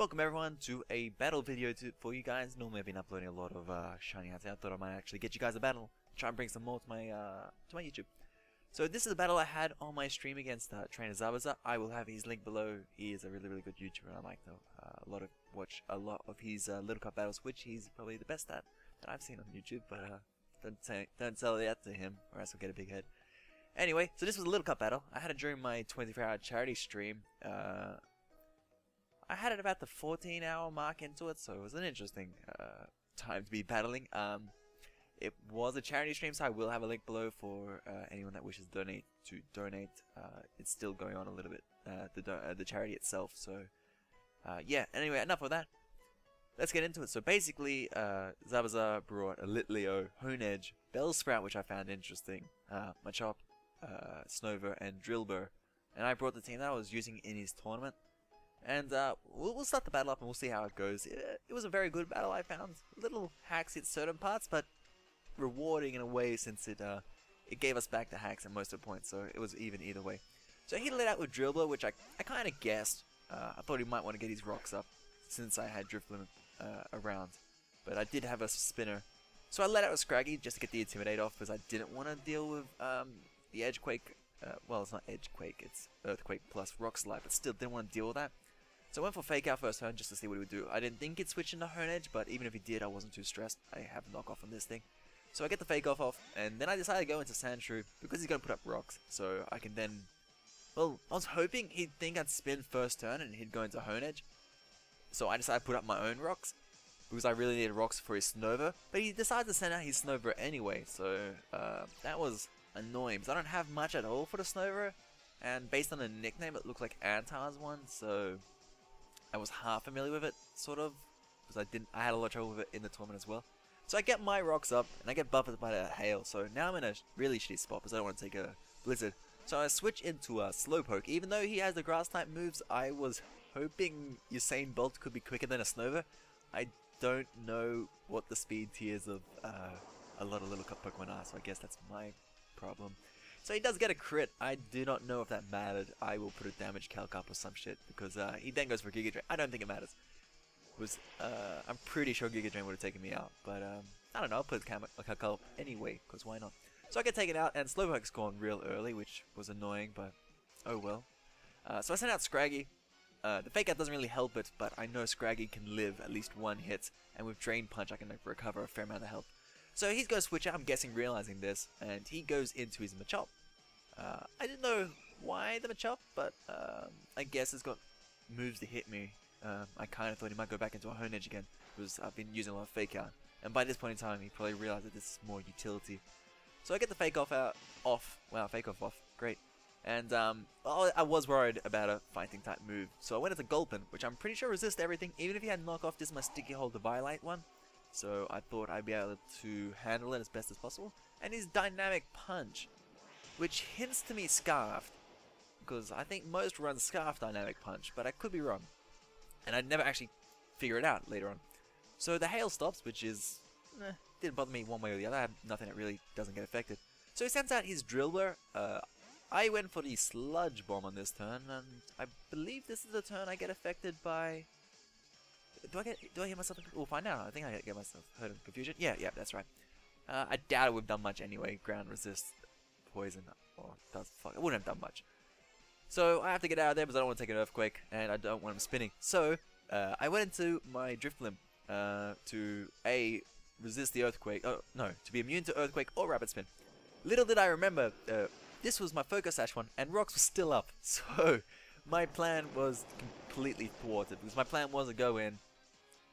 Welcome everyone to a battle video for you guys. Normally I've been uploading a lot of shiny hunts. I thought I might actually get you guys a battle, try and bring some more to my YouTube. So this is a battle I had on my stream against Trainer Zabuza. I will have his link below. He is a really good YouTuber. I like though watch a lot of his Little Cup battles, which he's probably the best at that I've seen on YouTube. But don't tell that to him, or else he'll get a big head. Anyway, so this was a Little Cup battle. I had it during my 24-hour charity stream. I had it about the 14-hour mark into it, so it was an interesting time to be battling. It was a charity stream, so I will have a link below for anyone that wishes to donate. It's still going on a little bit, the charity itself. So yeah. Anyway, enough of that. Let's get into it. So basically, Zabuza brought a Litleo, Honedge, Bellsprout, which I found interesting, Machop, Snover, and Drillbur, and I brought the team that I was using in his tournament. And we'll start the battle up and we'll see how it goes. It was a very good battle, I found. Little hacks in certain parts, but rewarding in a way, since it gave us back the hacks at most of the points, so it was even either way. So he let out with Drillbur, which I kind of guessed. I thought he might want to get his rocks up since I had Drifloon around, but I did have a spinner. So I let out with Scraggy just to get the Intimidate off, because I didn't want to deal with the Edgequake. Well, it's not Edgequake, it's Earthquake plus Rock Slide, but still didn't want to deal with that. So I went for Fake Out first turn just to see what he would do. I didn't think he'd switch into Honedge, but even if he did, I wasn't too stressed. I have knockoff on this thing. So I get the Fake off, and then I decided to go into Sandshrew because he's going to put up rocks. So I can then... Well, I was hoping he'd think I'd spin first turn and he'd go into Honedge. So I decided to put up my own rocks because I really needed rocks for his Snover. But he decided to send out his Snover anyway, so that was annoying because I don't have much at all for the Snover. And based on the nickname, it looked like Antar's one, so... I was half familiar with it, sort of, because I had a lot of trouble with it in the tournament as well. So I get my rocks up, and I get buffeted by the hail, so now I'm in a really shitty spot, because I don't want to take a blizzard. So I switch into a Slowpoke. Even though he has the grass-type moves, I was hoping Usain Bolt could be quicker than a Snover. I don't know what the speed tiers of a lot of Little Cup Pokemon are, so I guess that's my problem. So he does get a crit. I do not know if that mattered. I will put a damage calc up or some shit, because he then goes for Giga Drain. I don't think it matters. I'm pretty sure Giga Drain would have taken me out, but I don't know. I'll put a calc up anyway, because why not? So I get taken out, and Slowpoke's gone real early, which was annoying, but oh well. So I sent out Scraggy. The Fake Out doesn't really help it, but I know Scraggy can live at least one hit, and with Drain Punch I can recover a fair amount of health. So he's going to switch out, I'm guessing, realizing this, and he goes into his Machop. I didn't know why the Machop, but I guess it's got moves to hit me. I kind of thought he might go back into a Honedge again, because I've been using a lot of Fake Out. And by this point in time, he probably realized that this is more utility. So I get the Fake Off off. Wow, Fake Off, great. And I was worried about a fighting type move, so I went into Gulpin, which I'm pretty sure resists everything, even if he had knockoff. This is my Sticky Hold the Violite one. So I thought I'd be able to handle it as best as possible. And his Dynamic Punch, which hints to me Scarfed, because I think most run Scarf Dynamic Punch, but I could be wrong. And I'd never actually figure it out later on. So the hail stops, which is... didn't bother me one way or the other. I have nothing that really doesn't get affected. So he sends out his Drillbur. I went for the Sludge Bomb on this turn, and I believe this is the turn I get affected by... Do I get myself... We'll find out. I think I get myself hurt in confusion. Yeah, that's right. I doubt it would have done much anyway. Ground Resist, Poison, or it wouldn't have done much. So I have to get out of there because I don't want to take an Earthquake, and I don't want him spinning. So I went into my Drifloon to resist the Earthquake. Oh no, to be immune to Earthquake or Rapid Spin. Little did I remember, this was my Focus Sash one, and rocks were still up. So my plan was completely thwarted, because my plan was to go in,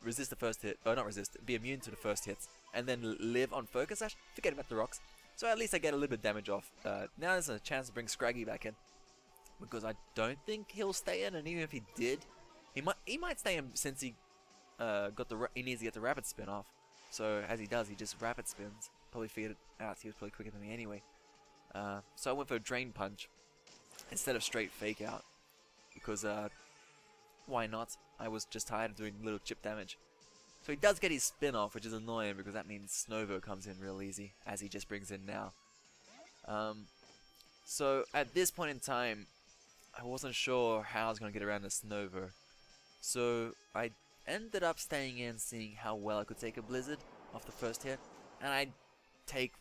resist the first hit, or not resist, be immune to the first hits, and then live on Focus Sash, forget about the rocks. So at least I get a little bit of damage off. Now there's a chance to bring Scraggy back in, because I don't think he'll stay in, and even if he did, he might stay in since he he needs to get the Rapid Spin off. So as he does, he just Rapid Spins. Probably figured it out. He was probably quicker than me anyway. So I went for a Drain Punch instead of straight Fake Out, because why not? I was just tired of doing little chip damage. So he does get his spin off, which is annoying because that means Snover comes in real easy, as he just brings in now. So at this point in time, I wasn't sure how I was going to get around the Snover. So I ended up staying in, seeing how well I could take a blizzard off the first hit, and I take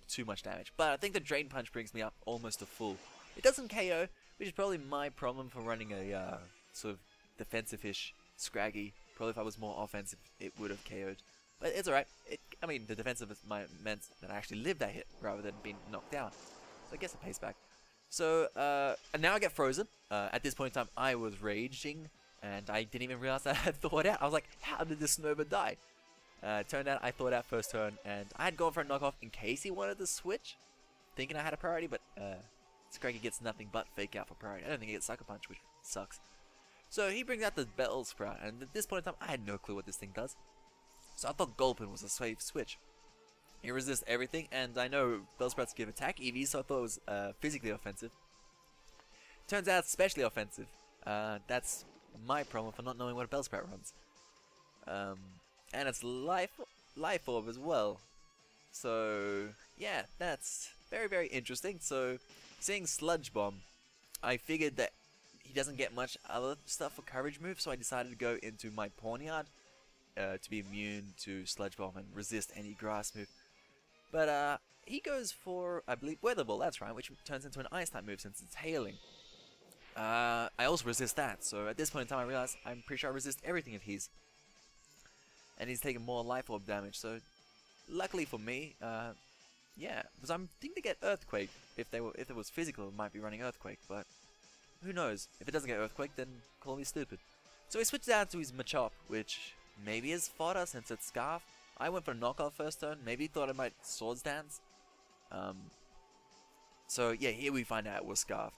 too much damage. But I think the Drain Punch brings me up almost to full. It doesn't KO, which is probably my problem for running a sort of defensive-ish Scraggy. Probably if I was more offensive, it would have KO'd. But it's alright. I mean, the defensive meant that I actually lived that hit rather than being knocked down. So I guess it pays back. So, and now I get frozen. At this point in time, I was raging, and I didn't even realize I had thought out. I was like, how did this Nova die? Turned out I thought out first turn, and I had gone for a knockoff in case he wanted to switch, thinking I had a priority, but Scraggy gets nothing but fake out for priority. I don't think he gets Sucker Punch, which sucks. So he brings out the Bell Sprout, and at this point in time, I had no clue what this thing does. So I thought Gulpin was a safe switch. He resists everything, and I know Bellsprouts give attack EV, so I thought it was physically offensive. Turns out it's especially offensive. That's my problem for not knowing what a Bellsprout runs. And it's Life Orb as well. So yeah, that's very, very interesting. So seeing Sludge Bomb, I figured that he doesn't get much other stuff for coverage moves, so I decided to go into my Pawniard to be immune to Sludge Bomb and resist any grass move. But he goes for, I believe, Weather Ball, that's right, which turns into an Ice type move since it's hailing. I also resist that, so at this point in time I realize I'm pretty sure I resist everything of his. And he's taking more Life Orb damage, so luckily for me, yeah, because I'm thinking to get Earthquake. If it was physical, it might be running Earthquake, but who knows? If it doesn't get Earthquake, then call me stupid. So he switches out to his Machop, which maybe is fodder since it's Scarf. I went for a knockoff first turn, maybe thought I might Swords Dance. So yeah, here we find out it was Scarf.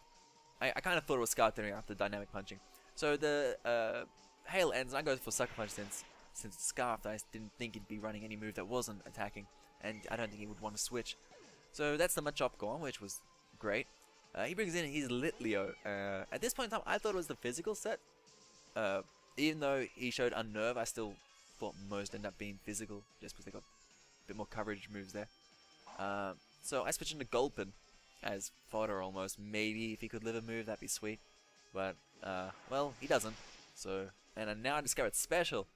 I kind of thought it was Scarf during after Dynamic Punching. So the Hail ends, and I go for Sucker Punch since it's Scarfed. I didn't think he'd be running any move that wasn't attacking, and I don't think he would want to switch. So that's the Machop gone, which was great. He brings in his Litleo. At this point in time, I thought it was the physical set. Even though he showed Unnerve, I still thought most end up being physical, just because they got a bit more coverage moves there. So I switched into Gulpin as fodder almost. Maybe if he could live a move, that'd be sweet. But, well, he doesn't. So, and now I discovered Special.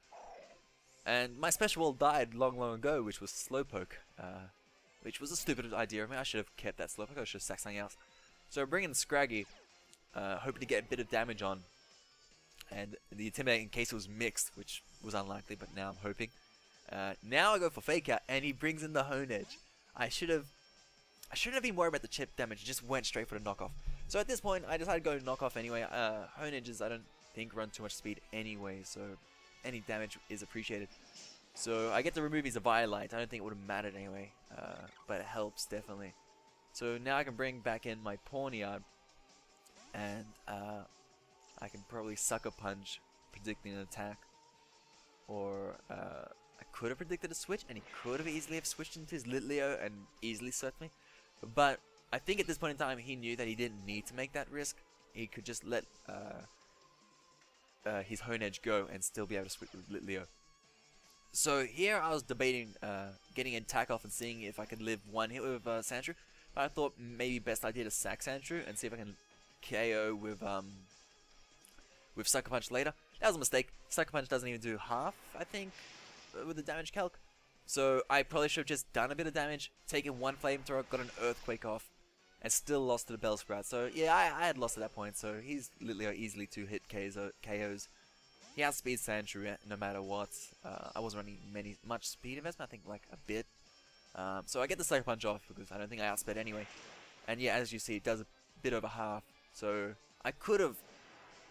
And my Special Wall died long, long ago, which was Slowpoke. Which was a stupid idea of me. I should have kept that Slowpoke, I should have sacked something else. So bringing Scraggy, hoping to get a bit of damage on. And the Intimidate in case it was mixed, which was unlikely, but now I'm hoping. Now I go for Fake Out, and he brings in the Hone Edge. I shouldn't have been worried about the chip damage, just went straight for the knockoff. So at this point, I decided to go knockoff anyway. Hone Edges, I don't think, run too much speed anyway, so any damage is appreciated. So I get to remove his Violite. I don't think it would have mattered anyway, but it helps definitely. So now I can bring back in my Pawniard, and I can probably Sucker Punch, predicting an attack. Or I could have predicted a switch, and he could have easily have switched into his Litleo and easily swept me. But I think at this point in time, he knew that he didn't need to make that risk. He could just let his Hone Edge go and still be able to switch with Litleo. So here I was debating getting an attack off and seeing if I could live one hit with Sandshrew. But I thought maybe best idea to sack Sandshrew and see if I can KO with Sucker Punch later. That was a mistake. Sucker Punch doesn't even do half, I think, with the damage calc. So I probably should have just done a bit of damage, taken one Flamethrower, got an Earthquake off, and still lost to the Bellsprout. So yeah, I had lost at that point, so he's literally easily 2-hit KOs. He outspeeds Sandshrew no matter what. I wasn't running much speed investment, I think like a bit. So I get the Sucker Punch off because I don't think I outsped anyway. And yeah, as you see, it does a bit over half. So I could have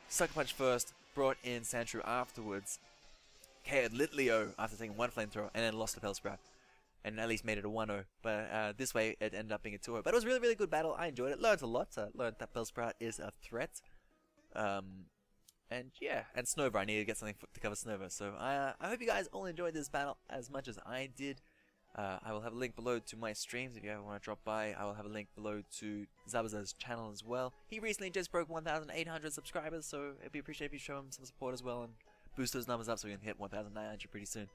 Sucker Punch first, brought in Sandshrew afterwards, KO'd Litleo after taking one Flamethrower, and then lost to Bellsprout. And at least made it a 1-0. But this way, it ended up being a 2-0. But it was a really, really good battle. I enjoyed it. Learned a lot. Learned that Bellsprout is a threat. And yeah, and Snover. I needed to get something to cover Snover. So I hope you guys all enjoyed this battle as much as I did. I will have a link below to my streams if you ever want to drop by. I will have a link below to Zabuza's channel as well. He recently just broke 1,800 subscribers, so it'd be appreciated if you show him some support as well and boost those numbers up so we can hit 1,900 pretty soon.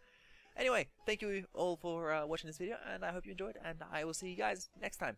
Anyway, thank you all for watching this video, and I hope you enjoyed, and I will see you guys next time.